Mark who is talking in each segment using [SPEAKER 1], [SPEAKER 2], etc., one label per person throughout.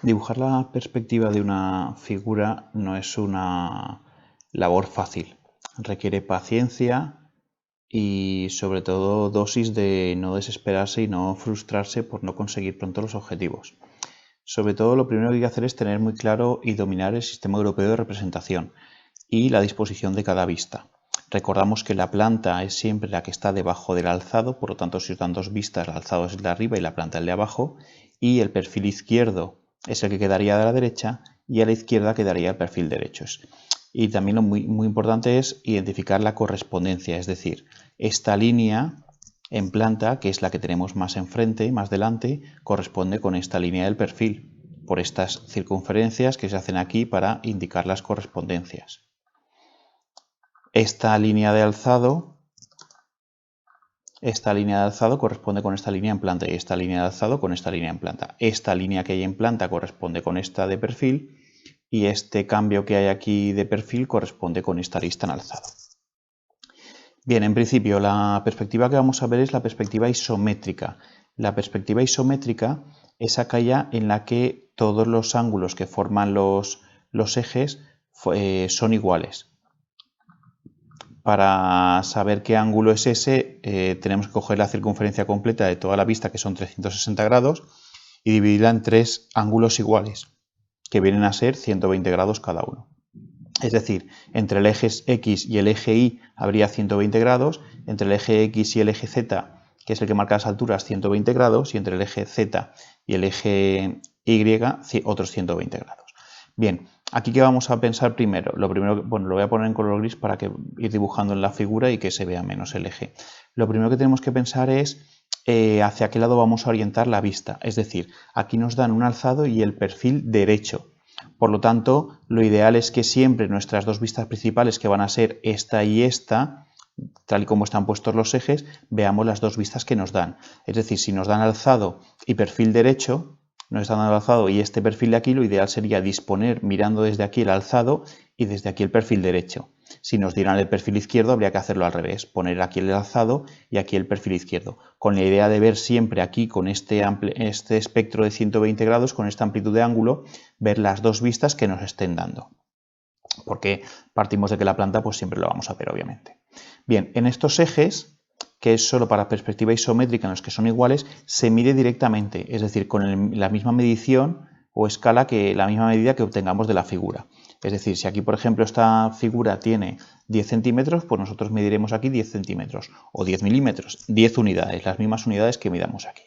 [SPEAKER 1] Dibujar la perspectiva de una figura no es una labor fácil. Requiere paciencia y sobre todo dosis de no desesperarse y no frustrarse por no conseguir pronto los objetivos. Sobre todo lo primero que hay que hacer es tener muy claro y dominar el sistema europeo de representación y la disposición de cada vista. Recordamos que la planta es siempre la que está debajo del alzado, por lo tanto si os dan dos vistas, el alzado es el de arriba y la planta el de abajo, y el perfil izquierdo es el que quedaría de la derecha y a la izquierda quedaría el perfil derecho. Y también lo muy importante es identificar la correspondencia, es decir, esta línea en planta, que es la que tenemos más enfrente, más delante, corresponde con esta línea del perfil, por estas circunferencias que se hacen aquí para indicar las correspondencias. Esta línea de alzado corresponde con esta línea en planta y esta línea de alzado con esta línea en planta. Esta línea que hay en planta corresponde con esta de perfil y este cambio que hay aquí de perfil corresponde con esta lista en alzado. Bien, en principio la perspectiva que vamos a ver es la perspectiva isométrica. La perspectiva isométrica es aquella en la que todos los ángulos que forman los ejes son iguales. Para saber qué ángulo es ese, tenemos que coger la circunferencia completa de toda la vista, que son 360 grados, y dividirla en tres ángulos iguales, que vienen a ser 120 grados cada uno. Es decir, entre el eje X y el eje Y habría 120 grados, entre el eje X y el eje Z, que es el que marca las alturas, 120 grados, y entre el eje Z y el eje Y, otros 120 grados. Bien, aquí ¿qué vamos a pensar primero? Lo primero, bueno, lo voy a poner en color gris para que ir dibujando en la figura y que se vea menos el eje. Lo primero que tenemos que pensar es hacia qué lado vamos a orientar la vista. Es decir, aquí nos dan un alzado y el perfil derecho. Por lo tanto, lo ideal es que siempre nuestras dos vistas principales, que van a ser esta y esta, tal y como están puestos los ejes, veamos las dos vistas que nos dan. Es decir, si nos dan alzado y perfil derecho, nos están dando alzado y este perfil de aquí, lo ideal sería disponer mirando desde aquí el alzado y desde aquí el perfil derecho. Si nos dieran el perfil izquierdo, habría que hacerlo al revés, poner aquí el alzado y aquí el perfil izquierdo, con la idea de ver siempre aquí con este espectro de 120 grados, con esta amplitud de ángulo, ver las dos vistas que nos estén dando. Porque partimos de que la planta pues siempre lo vamos a ver, obviamente. Bien, en estos ejes, que es solo para perspectiva isométrica, en los que son iguales, se mide directamente, es decir, con la misma medición o escala que la misma medida que obtengamos de la figura. Es decir, si aquí, por ejemplo, esta figura tiene 10 centímetros, pues nosotros mediremos aquí 10 centímetros, o 10 milímetros, 10 unidades, las mismas unidades que midamos aquí.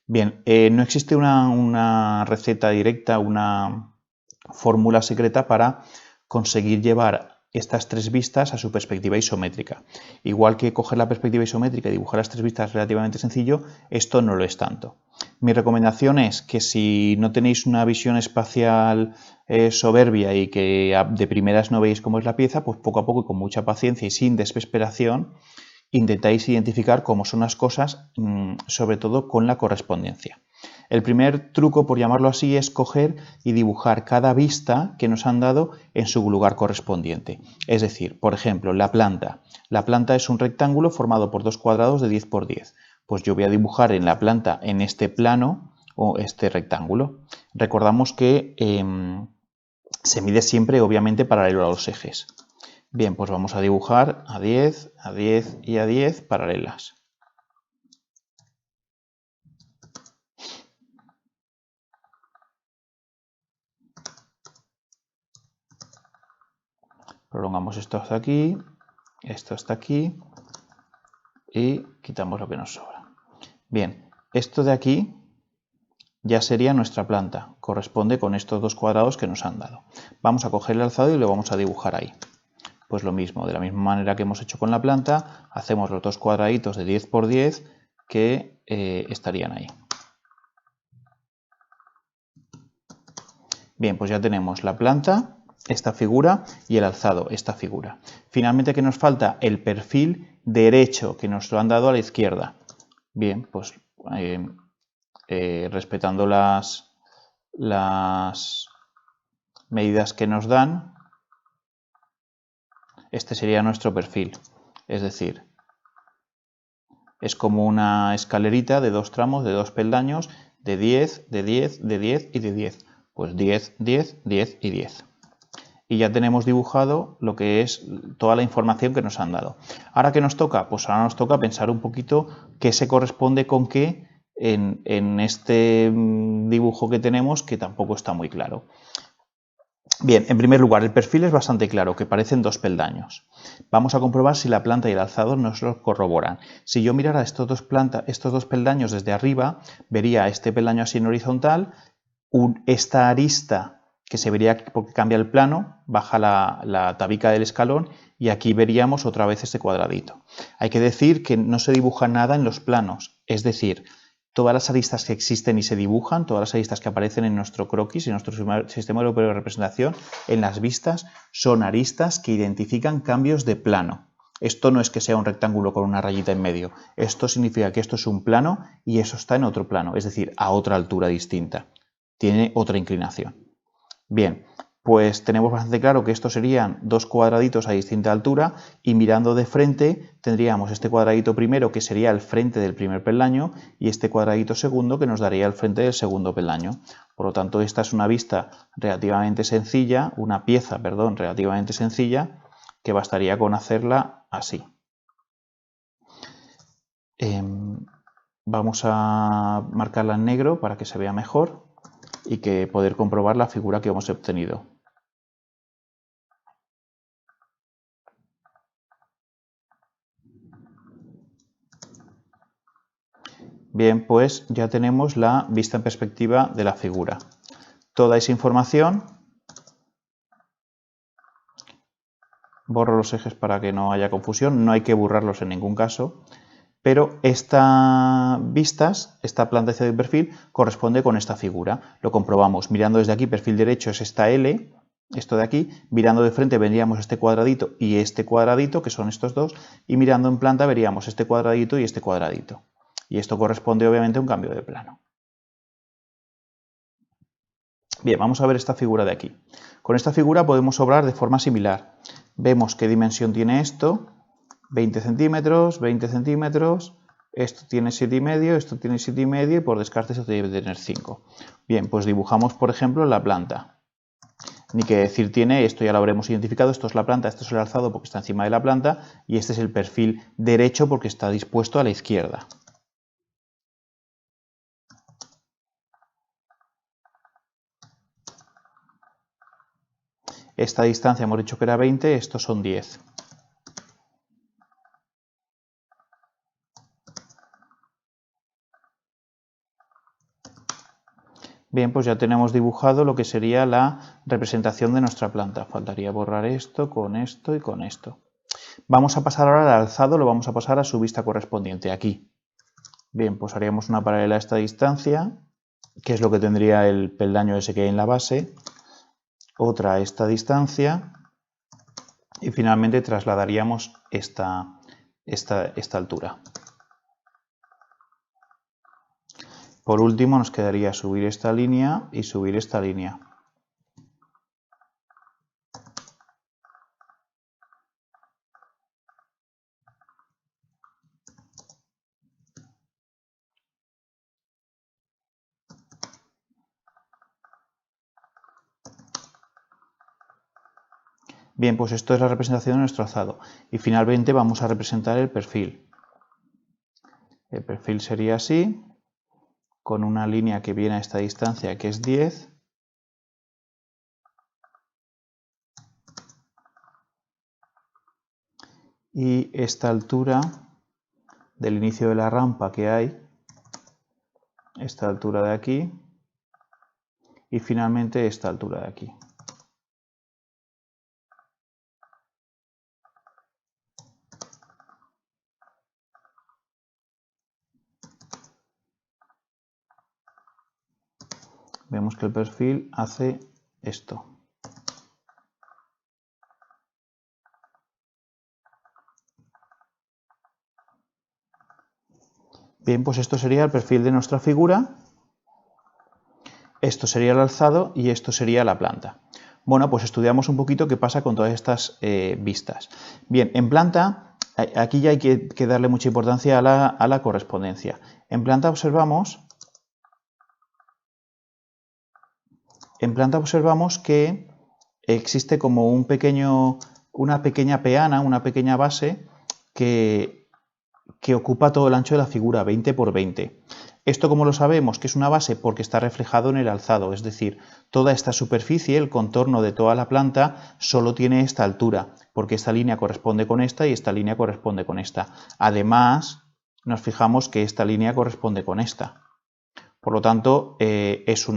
[SPEAKER 1] Bien, no existe una receta directa, una fórmula secreta para conseguir llevar estas tres vistas a su perspectiva isométrica. Igual que coger la perspectiva isométrica y dibujar las tres vistas es relativamente sencillo, esto no lo es tanto. Mi recomendación es que si no tenéis una visión espacial soberbia y que de primeras no veis cómo es la pieza, pues poco a poco y con mucha paciencia y sin desesperación, intentáis identificar cómo son las cosas, sobre todo con la correspondencia. El primer truco, por llamarlo así, es coger y dibujar cada vista que nos han dado en su lugar correspondiente. Es decir, por ejemplo, la planta. La planta es un rectángulo formado por dos cuadrados de 10 por 10. Pues yo voy a dibujar en la planta, en este plano, o este rectángulo. Recordamos que se mide siempre, obviamente, paralelo a los ejes. Bien, pues vamos a dibujar a 10, a 10 y a 10 paralelas. Prolongamos esto hasta aquí, esto hasta aquí y quitamos lo que nos sobra. Bien, esto de aquí ya sería nuestra planta, corresponde con estos dos cuadrados que nos han dado. Vamos a coger el alzado y lo vamos a dibujar ahí. Pues lo mismo, de la misma manera que hemos hecho con la planta, hacemos los dos cuadraditos de 10 por 10 que estarían ahí. Bien, pues ya tenemos la planta, esta figura, y el alzado, esta figura. Finalmente, ¿qué nos falta? El perfil derecho, que nos lo han dado a la izquierda. Bien, pues respetando las medidas que nos dan, este sería nuestro perfil. Es decir, es como una escalerita de dos tramos, de dos peldaños, de 10, de 10, de 10 y de 10. Pues 10, 10, 10 y 10. Y ya tenemos dibujado lo que es toda la información que nos han dado. ¿Ahora qué nos toca? Pues ahora nos toca pensar un poquito qué se corresponde con qué en este dibujo que tenemos, que tampoco está muy claro. Bien, en primer lugar, el perfil es bastante claro, que parecen dos peldaños. Vamos a comprobar si la planta y el alzado nos lo corroboran. Si yo mirara estos dos peldaños desde arriba, vería este peldaño así en horizontal, esta arista que se vería porque cambia el plano, baja la tabica del escalón y aquí veríamos otra vez este cuadradito. Hay que decir que no se dibuja nada en los planos, es decir, todas las aristas que existen y se dibujan, todas las aristas que aparecen en nuestro croquis, en nuestro sistema europeo de representación, en las vistas, son aristas que identifican cambios de plano. Esto no es que sea un rectángulo con una rayita en medio, esto significa que esto es un plano y eso está en otro plano, es decir, a otra altura distinta. Tiene otra inclinación. Bien, pues tenemos bastante claro que estos serían dos cuadraditos a distinta altura y mirando de frente tendríamos este cuadradito primero que sería el frente del primer peldaño y este cuadradito segundo que nos daría el frente del segundo peldaño. Por lo tanto, esta es una vista relativamente sencilla, una pieza, perdón, relativamente sencilla que bastaría con hacerla así. Vamos a marcarla en negro para que se vea mejor y que poder comprobar la figura que hemos obtenido. Bien, pues ya tenemos la vista en perspectiva de la figura. Toda esa información, borro los ejes para que no haya confusión, no hay que borrarlos en ningún caso, pero esta planta de perfil corresponde con esta figura. Lo comprobamos mirando desde aquí, perfil derecho es esta L, esto de aquí, mirando de frente veríamos este cuadradito y este cuadradito, que son estos dos, y mirando en planta veríamos este cuadradito y este cuadradito. Y esto corresponde obviamente a un cambio de plano. Bien, vamos a ver esta figura de aquí. Con esta figura podemos obrar de forma similar. Vemos qué dimensión tiene esto, 20 centímetros, 20 centímetros, esto tiene 7,5, esto tiene 7,5 y por descarte esto debe tener 5. Bien, pues dibujamos por ejemplo la planta. Ni que decir tiene, esto ya lo habremos identificado, esto es la planta, esto es el alzado porque está encima de la planta y este es el perfil derecho porque está dispuesto a la izquierda. Esta distancia hemos dicho que era 20, estos son 10. Bien, pues ya tenemos dibujado lo que sería la representación de nuestra planta. Faltaría borrar esto con esto y con esto. Vamos a pasar ahora al alzado, lo vamos a pasar a su vista correspondiente, aquí. Bien, pues haríamos una paralela a esta distancia, que es lo que tendría el peldaño ese que hay en la base. Otra a esta distancia. Y finalmente trasladaríamos esta altura. Por último nos quedaría subir esta línea y subir esta línea. Bien, pues esto es la representación de nuestro alzado. Y finalmente vamos a representar el perfil. El perfil sería así, con una línea que viene a esta distancia que es 10. Y esta altura del inicio de la rampa que hay, esta altura de aquí, y finalmente esta altura de aquí. Vemos que el perfil hace esto. Bien, pues esto sería el perfil de nuestra figura, esto sería el alzado y esto sería la planta. Bueno, pues estudiamos un poquito qué pasa con todas estas vistas. Bien, en planta, aquí ya hay que darle mucha importancia a la correspondencia. En planta observamos en planta observamos que existe como una pequeña peana, una pequeña base que ocupa todo el ancho de la figura, 20 por 20. ¿Esto cómo lo sabemos? Que es una base porque está reflejado en el alzado, es decir, toda esta superficie, el contorno de toda la planta, solo tiene esta altura, porque esta línea corresponde con esta y esta línea corresponde con esta. Además, nos fijamos que esta línea corresponde con esta. Por lo tanto, es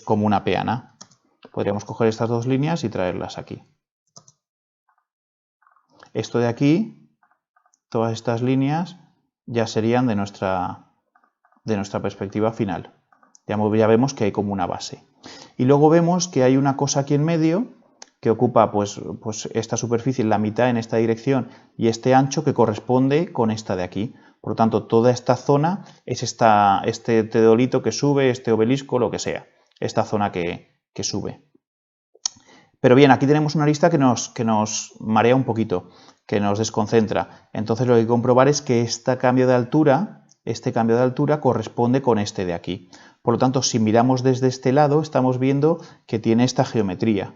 [SPEAKER 1] como una peana. Podríamos coger estas dos líneas y traerlas aquí. Esto de aquí, todas estas líneas, ya serían de nuestra perspectiva final. Ya vemos que hay como una base. Y luego vemos que hay una cosa aquí en medio que ocupa pues esta superficie en la mitad en esta dirección y este ancho que corresponde con esta de aquí. Por lo tanto, toda esta zona es este teodolito que sube, este obelisco, lo que sea. Esta zona que sube. Pero bien, aquí tenemos una arista que nos marea un poquito, que nos desconcentra. Entonces lo que hay que comprobar es que este cambio de altura corresponde con este de aquí. Por lo tanto, si miramos desde este lado, estamos viendo que tiene esta geometría.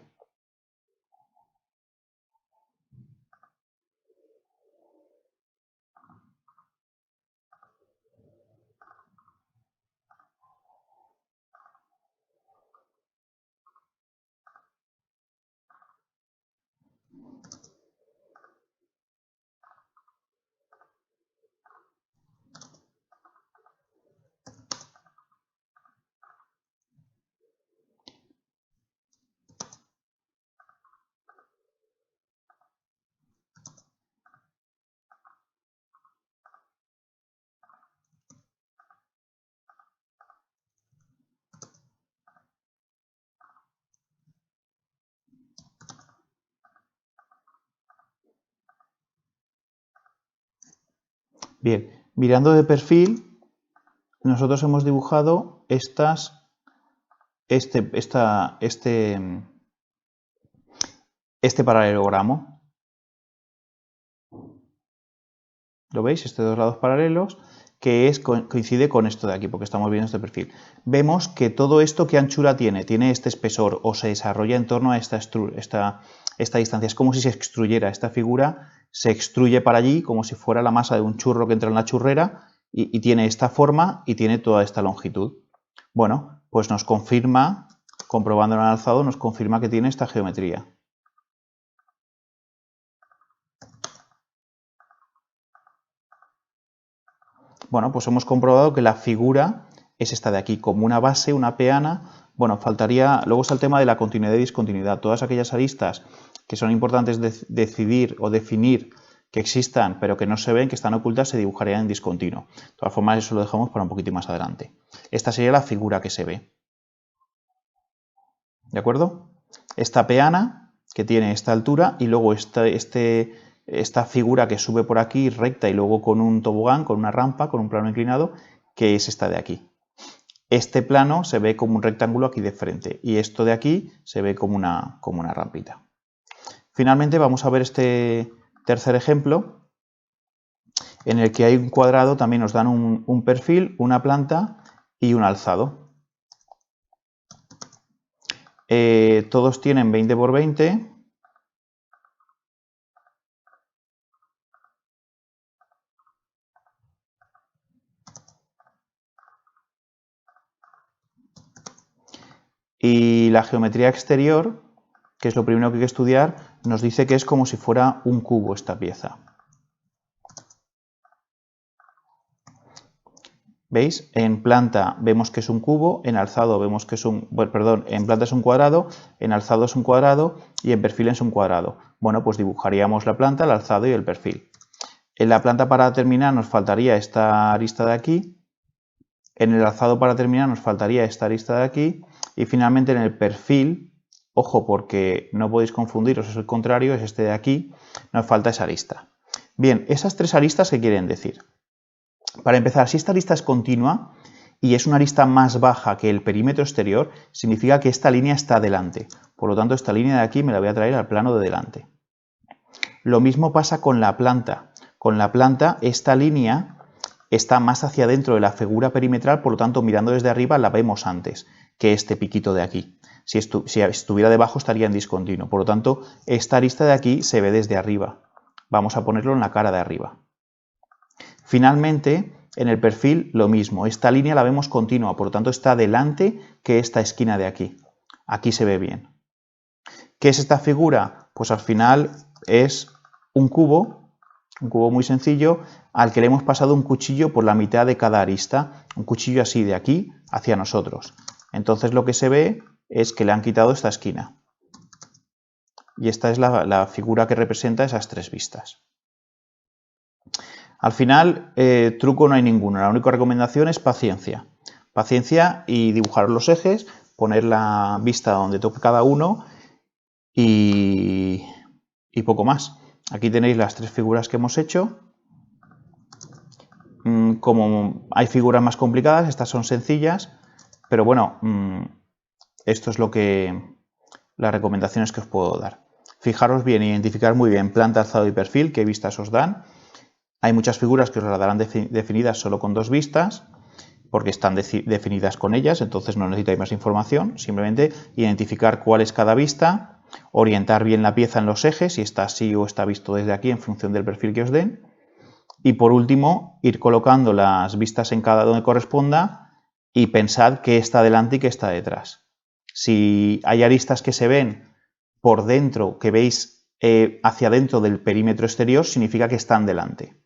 [SPEAKER 1] Bien, mirando de perfil, nosotros hemos dibujado este paralelogramo. ¿Lo veis? Estos dos lados paralelos, que coincide con esto de aquí, porque estamos viendo este perfil. Vemos que todo esto, ¿qué anchura tiene? Tiene este espesor o se desarrolla en torno a esta distancia. Es como si se extruyera esta figura, se extruye para allí como si fuera la masa de un churro que entra en la churrera y tiene esta forma y tiene toda esta longitud. Bueno, pues nos confirma, comprobando el alzado, nos confirma que tiene esta geometría. Bueno, pues hemos comprobado que la figura es esta de aquí, como una base, una peana. Bueno, faltaría, luego está el tema de la continuidad y discontinuidad. Todas aquellas aristas que son importantes decidir o definir que existan, pero que no se ven, que están ocultas, se dibujarían en discontinuo. De todas formas, eso lo dejamos para un poquito más adelante. Esta sería la figura que se ve. ¿De acuerdo? Esta peana, que tiene esta altura, y luego esta figura que sube por aquí recta y luego con un tobogán, con una rampa, con un plano inclinado, que es esta de aquí. Este plano se ve como un rectángulo aquí de frente y esto de aquí se ve como una rampita. Finalmente vamos a ver este tercer ejemplo en el que hay un cuadrado, también nos dan un perfil, una planta y un alzado. Todos tienen 20 por 20. Y la geometría exterior, que es lo primero que hay que estudiar, nos dice que es como si fuera un cubo esta pieza. ¿Veis? En planta vemos que es un cubo, en alzado vemos que es en planta es un cuadrado, en alzado es un cuadrado y en perfil es un cuadrado. Bueno, pues dibujaríamos la planta, el alzado y el perfil. En la planta para terminar nos faltaría esta arista de aquí, en el alzado para terminar nos faltaría esta arista de aquí y finalmente en el perfil, ojo porque no podéis confundiros, es el contrario, es este de aquí, nos falta esa arista. Bien, esas tres aristas, ¿qué quieren decir? Para empezar, si esta arista es continua y es una arista más baja que el perímetro exterior, significa que esta línea está delante. Por lo tanto, esta línea de aquí me la voy a traer al plano de delante. Lo mismo pasa con la planta. Con la planta, esta línea está más hacia adentro de la figura perimetral, por lo tanto, mirando desde arriba la vemos antes. que este piquito de aquí. Si estuviera debajo estaría en discontinuo. Por lo tanto, esta arista de aquí se ve desde arriba. Vamos a ponerlo en la cara de arriba. Finalmente, en el perfil lo mismo. Esta línea la vemos continua, por lo tanto está delante que esta esquina de aquí. Aquí se ve bien. ¿Qué es esta figura? Pues al final es un cubo muy sencillo, al que le hemos pasado un cuchillo por la mitad de cada arista, un cuchillo así de aquí hacia nosotros. Entonces lo que se ve es que le han quitado esta esquina. Y esta es la figura que representa esas tres vistas. Al final, truco no hay ninguno. La única recomendación es paciencia. Paciencia y dibujar los ejes, poner la vista donde toque cada uno y poco más. Aquí tenéis las tres figuras que hemos hecho. Como hay figuras más complicadas, estas son sencillas, pero bueno, esto es las recomendaciones que os puedo dar. Fijaros bien, identificar muy bien planta, alzado y perfil, qué vistas os dan. Hay muchas figuras que os las darán definidas solo con dos vistas, porque están definidas con ellas, entonces no necesitáis más información, simplemente identificar cuál es cada vista, orientar bien la pieza en los ejes, si está así o está visto desde aquí en función del perfil que os den. Y por último, ir colocando las vistas en cada donde corresponda y pensad qué está delante y qué está detrás. Si hay aristas que se ven por dentro, que veis hacia dentro del perímetro exterior, significa que están delante.